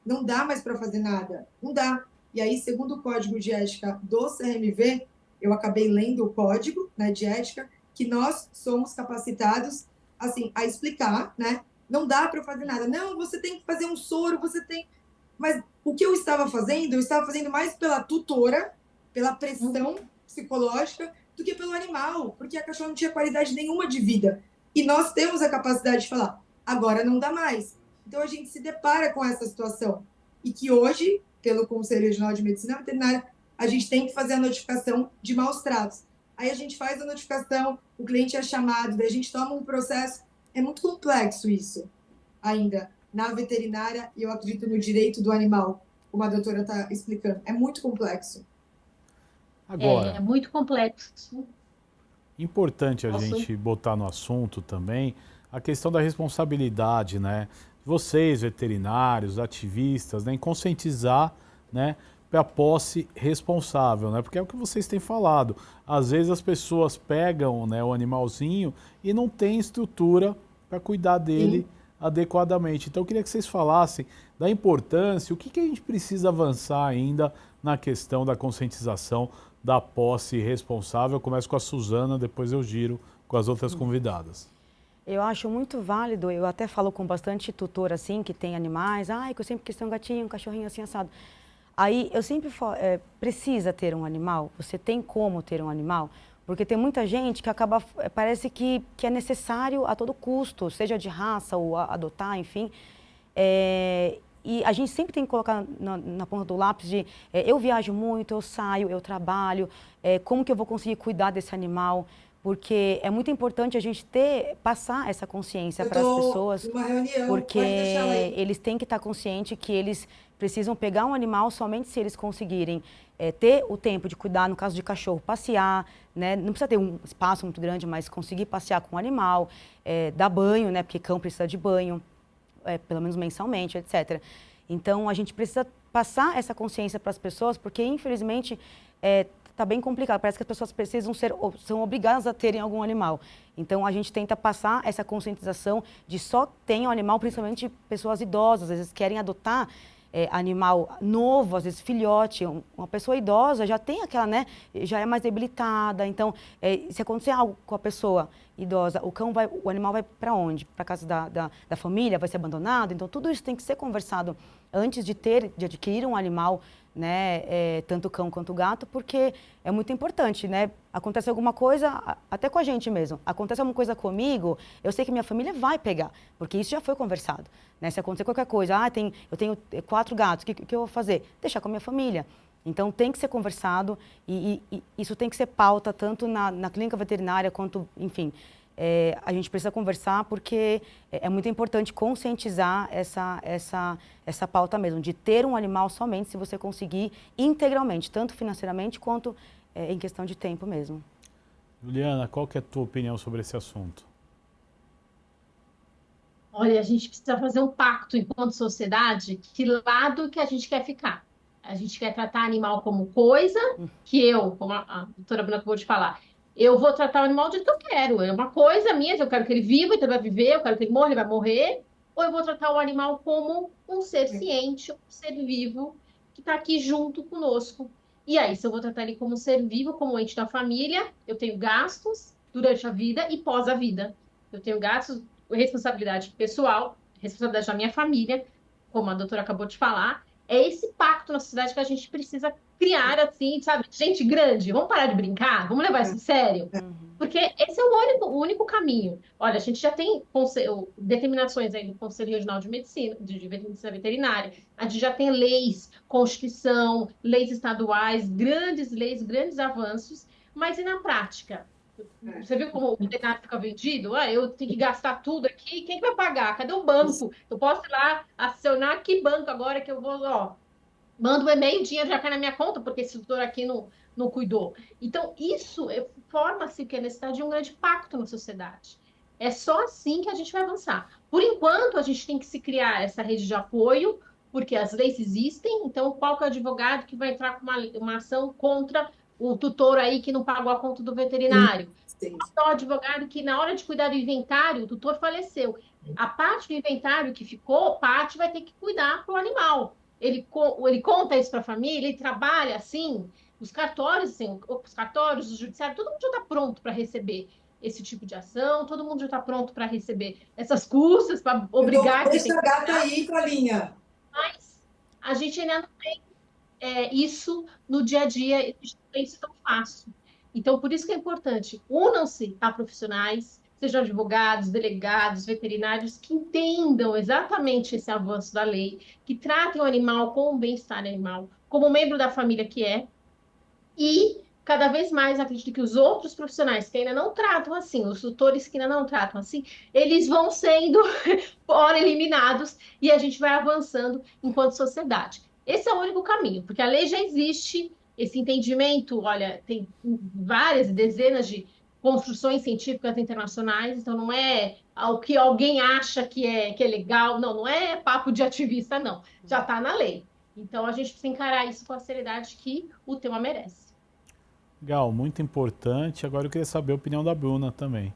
não dá mais para fazer nada. Não dá". E aí, segundo o código de ética do CRMV, eu acabei lendo o código, né, de ética, que nós somos capacitados assim a explicar, né? Não dá para fazer nada. Não, você tem que fazer um soro, você tem. Mas o que eu estava fazendo mais pela tutora, pela pressão psicológica, do que pelo animal, porque a cachorra não tinha qualidade nenhuma de vida. E nós temos a capacidade de falar: agora não dá mais. Então a gente se depara com essa situação. E que hoje, pelo Conselho Regional de Medicina Veterinária, a gente tem que fazer a notificação de maus tratos. Aí a gente faz a notificação, o cliente é chamado, daí a gente toma um processo. É muito complexo isso ainda na veterinária e eu acredito no direito do animal, como a doutora está explicando. É muito complexo. Agora, É muito complexo. importante a Posso? gente botar no assunto também a questão da responsabilidade, né? Vocês, veterinários, ativistas, né, em conscientizar, né, para a posse responsável, né? Porque é o que vocês têm falado. Às vezes as pessoas pegam, né, o animalzinho e não tem estrutura para cuidar dele Sim. adequadamente. Então eu queria que vocês falassem da importância, o que que a gente precisa avançar ainda na questão da conscientização da posse responsável. Eu começo com a Suzana, depois eu giro com as outras convidadas. Eu acho muito válido, eu até falo com bastante tutor assim, que tem animais, que eu sempre quis ter um gatinho, um cachorrinho assim assado. Aí eu sempre falo, precisa ter um animal? Você tem como ter um animal? Porque tem muita gente que acaba, parece que é necessário a todo custo, seja de raça ou adotar, enfim. E a gente sempre tem que colocar na ponta do lápis de eu viajo muito, eu saio, eu trabalho, como que eu vou conseguir cuidar desse animal? Porque é muito importante a gente passar essa consciência para as pessoas, Numa reunião, porque pode deixar ela aí. eles têm que estar conscientes que eles precisam pegar um animal somente se eles conseguirem ter o tempo de cuidar, no caso de cachorro, passear, né? Não precisa ter um espaço muito grande, mas conseguir passear com o animal, dar banho, né? Porque cão precisa de banho, pelo menos mensalmente, etc. Então, a gente precisa passar essa consciência para as pessoas, porque, infelizmente, está bem complicado. Parece que as pessoas são obrigadas a terem algum animal. Então, a gente tenta passar essa conscientização de só ter um animal, principalmente pessoas idosas. Às vezes querem adotar animal novo, às vezes filhote. Uma pessoa idosa já tem aquela, né? Já é mais debilitada. Então, se acontecer algo com a pessoa idosa, o animal vai para onde? Para casa da família? Vai ser abandonado? Então, tudo isso tem que ser conversado antes de adquirir um animal, né, tanto o cão quanto o gato, porque é muito importante, né? Acontece alguma coisa, até com a gente mesmo, acontece alguma coisa comigo, eu sei que minha família vai pegar, porque isso já foi conversado, né? Se acontecer qualquer coisa, eu tenho 4 gatos, o que eu vou fazer? Deixar com a minha família. Então, tem que ser conversado e isso tem que ser pauta tanto na clínica veterinária quanto, enfim, a gente precisa conversar porque é muito importante conscientizar essa pauta mesmo, de ter um animal somente se você conseguir integralmente, tanto financeiramente quanto em questão de tempo mesmo. Juliana, qual que é a tua opinião sobre esse assunto? Olha, a gente precisa fazer um pacto enquanto sociedade, que lado que a gente quer ficar. A gente quer tratar animal como coisa, que eu, como a doutora Bruna acabou de falar, eu vou tratar o animal do jeito que eu quero. É uma coisa minha, eu quero que ele viva, então ele vai viver, eu quero que ele morra, ele vai morrer. Ou eu vou tratar o animal como um ser ciente, um ser vivo, que está aqui junto conosco. E aí, se eu vou tratar ele como um ser vivo, como ente da família, eu tenho gastos durante a vida e pós a vida. Eu tenho gastos, responsabilidade pessoal, responsabilidade da minha família, como a doutora acabou de falar. É esse pacto na sociedade que a gente precisa criar, assim, sabe? Gente grande, vamos parar de brincar? Vamos levar isso a sério? Porque esse é o único caminho. Olha, a gente já tem determinações aí do Conselho Regional de Medicina, de Medicina Veterinária, a gente já tem leis, Constituição, leis estaduais, grandes avanços, mas e na prática? Você viu como o veterinário fica vendido? Eu tenho que gastar tudo aqui, quem que vai pagar? Cadê o banco? Eu posso ir lá acionar que banco agora que eu vou, mando um e-mail, o dinheiro já cai na minha conta, porque esse doutor aqui não cuidou. Então, isso forma-se que é necessidade de um grande pacto na sociedade. É só assim que a gente vai avançar. Por enquanto, a gente tem que se criar essa rede de apoio, porque as leis existem, então qual que é o advogado que vai entrar com uma ação contra o tutor aí que não pagou a conta do Sim, veterinário? sim. Qual é o advogado que, na hora de cuidar do inventário, o tutor faleceu. A parte do inventário que ficou, parte vai ter que cuidar para o animal. Ele conta isso para a família, ele trabalha assim. Os cartórios, assim, os cartórios, o judiciário, todo mundo já está pronto para receber esse tipo de ação, todo mundo já está pronto para receber essas custas, para obrigar quem tem Deixa que a gata pagar, aí, Colinha. mas a gente ainda não tem isso no dia a dia, a gente não tem isso tão fácil. Então, por isso que é importante, unam-se a profissionais, sejam advogados, delegados, veterinários, que entendam exatamente esse avanço da lei, que tratem o animal com o bem-estar animal, como membro da família que é, e cada vez mais acredito que os outros profissionais que ainda não tratam assim, os tutores que ainda não tratam assim, eles vão sendo fora eliminados e a gente vai avançando enquanto sociedade. Esse é o único caminho, porque a lei já existe, esse entendimento, olha, tem várias dezenas de construções científicas internacionais, então não é o que alguém acha que é legal, não, não é papo de ativista, não, já está na lei. Então a gente precisa encarar isso com a seriedade que o tema merece. Legal, muito importante. Agora eu queria saber a opinião da Bruna também.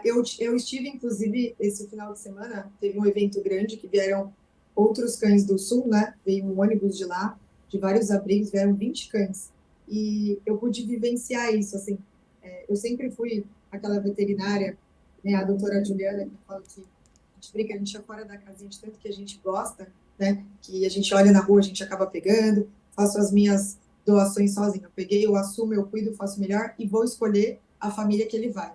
Eu estive, inclusive, esse final de semana, teve um evento grande que vieram outros cães do Sul, né? Veio um ônibus de lá, de vários abrigos, vieram 20 cães. E eu pude vivenciar isso, assim. Eu sempre fui aquela veterinária, né? A doutora Juliana, que fala que a gente brinca, a gente é fora da casinha de tanto que a gente gosta, né? Que a gente olha na rua, a gente acaba pegando, faço as minhas doações sozinha. Eu peguei, eu assumo, eu cuido, faço melhor e vou escolher a família que ele vai.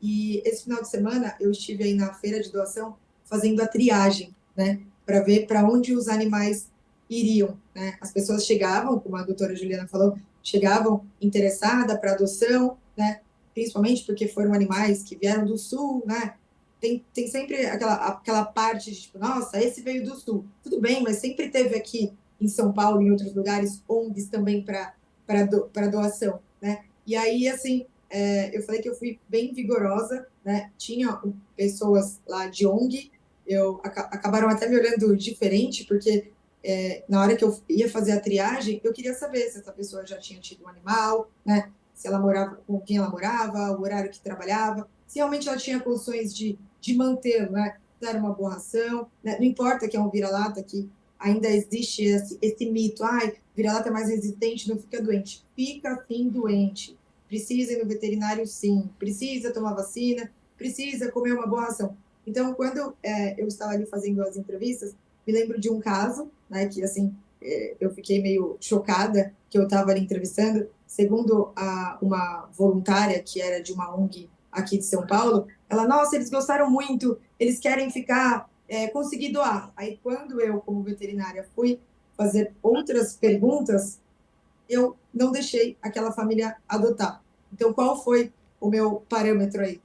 E esse final de semana eu estive aí na feira de doação fazendo a triagem, né, para ver para onde os animais iriam, né? As pessoas chegavam, como a doutora Juliana falou, chegavam interessadas para adoção, né? Principalmente porque foram animais que vieram do sul, né? Tem sempre aquela parte de tipo, nossa, esse veio do sul. Tudo bem, mas sempre teve aqui em São Paulo e em outros lugares ONGs também para doação, né? E aí, assim, eu falei que eu fui bem vigorosa, né? Tinha pessoas lá de ONG, acabaram até me olhando diferente, porque na hora que eu ia fazer a triagem, eu queria saber se essa pessoa já tinha tido um animal, né? Se ela morava, com quem ela morava, o horário que trabalhava, se realmente ela tinha condições de mantê-lo, né? Dar uma boa ração, né? Não importa que é um vira-lata, que ainda existe esse mito, ai, vira-lata é mais resistente, não fica doente. Fica sim doente. Precisa ir no veterinário, sim. Precisa tomar vacina, precisa comer uma boa ração. Então, quando eu estava ali fazendo as entrevistas, me lembro de um caso, né, que assim, eu fiquei meio chocada, que eu estava ali entrevistando, segundo uma voluntária que era de uma ONG aqui de São Paulo, ela, nossa, eles gostaram muito, eles querem ficar, conseguir doar. Aí, quando eu, como veterinária, fui fazer outras perguntas, eu não deixei aquela família adotar. Então, qual foi o meu parâmetro aí?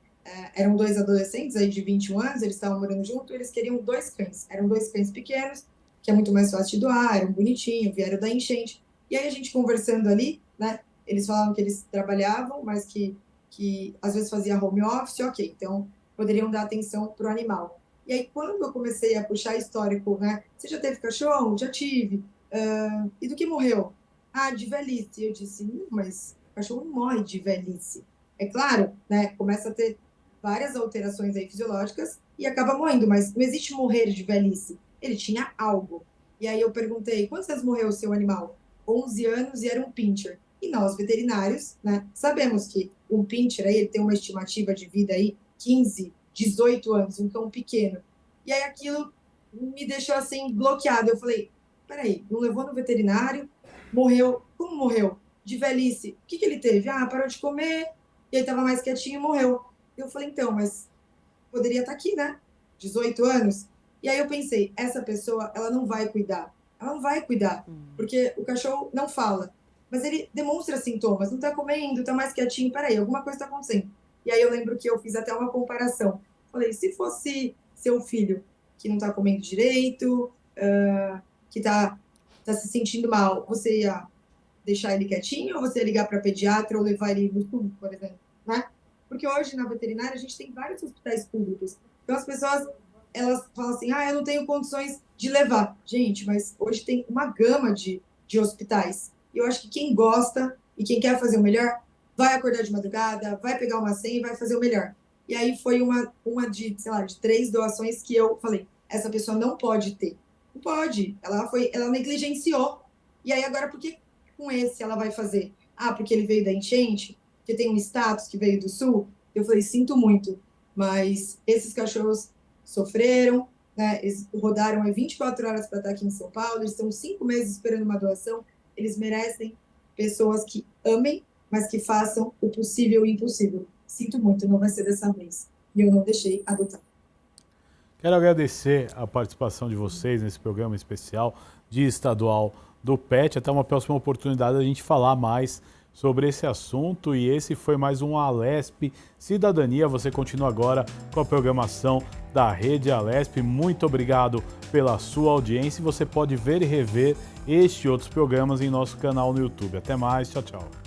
Eram dois adolescentes aí de 21 anos, eles estavam morando junto, eles queriam dois cães. Eram dois cães pequenos, que é muito mais fácil de doar, eram bonitinhos, vieram da enchente. E aí a gente conversando ali, né? Eles falavam que eles trabalhavam, mas que às vezes fazia home office, ok, então poderiam dar atenção para o animal. E aí, quando eu comecei a puxar histórico, né? Você já teve cachorro? Já tive. E do que morreu? Ah, de velhice. Eu disse, mas o cachorro não morre de velhice. É claro, né? Começa a ter várias alterações aí fisiológicas e acaba morrendo, mas não existe morrer de velhice. Ele tinha algo. E aí eu perguntei, quantas vezes morreu o seu animal? 11 anos e era um pincher. E nós, veterinários, né, sabemos que um pincher aí, ele tem uma estimativa de vida aí 15, 18 anos, um cão pequeno. E aí aquilo me deixou assim bloqueado. Eu falei, peraí, não levou no veterinário, morreu. Como morreu? De velhice. O que ele teve? Ah, parou de comer, e aí estava mais quietinho e morreu. Eu falei, então, mas poderia estar aqui, né? 18 anos. E aí eu pensei, essa pessoa, ela não vai cuidar. Ela não vai cuidar, porque o cachorro não fala, mas ele demonstra sintomas, não está comendo, está mais quietinho, peraí, alguma coisa está acontecendo. E aí eu lembro que eu fiz até uma comparação. Falei, se fosse seu filho que não está comendo direito, que está se sentindo mal, você ia deixar ele quietinho ou você ia ligar para pediatra ou levar ele no público, por exemplo, né? Porque hoje, na veterinária, a gente tem vários hospitais públicos. Então, as pessoas, elas falam assim, eu não tenho condições de levar. Gente, mas hoje tem uma gama de hospitais. E eu acho que quem gosta e quem quer fazer o melhor, vai acordar de madrugada, vai pegar uma senha e vai fazer o melhor. E aí foi uma de, sei lá, de 3 doações que eu falei, essa pessoa não pode ter. Não pode. Ela negligenciou. E aí agora, por que com esse ela vai fazer? Porque ele veio da enchente, que tem um status que veio do sul. Eu falei, sinto muito, mas esses cachorros sofreram, né? Eles rodaram aí 24 horas para estar aqui em São Paulo, eles estão 5 meses esperando uma doação, eles merecem pessoas que amem, mas que façam o possível e o impossível. Sinto muito, não vai ser dessa vez. E eu não deixei adotar. Quero agradecer a participação de vocês nesse programa especial Dia Estadual do PET. Até uma próxima oportunidade a gente falar mais sobre esse assunto. E esse foi mais um Alesp Cidadania. Você continua agora com a programação da Rede Alesp. Muito obrigado pela sua audiência. Você pode ver e rever este e outros programas em nosso canal no YouTube. Até mais. Tchau, tchau.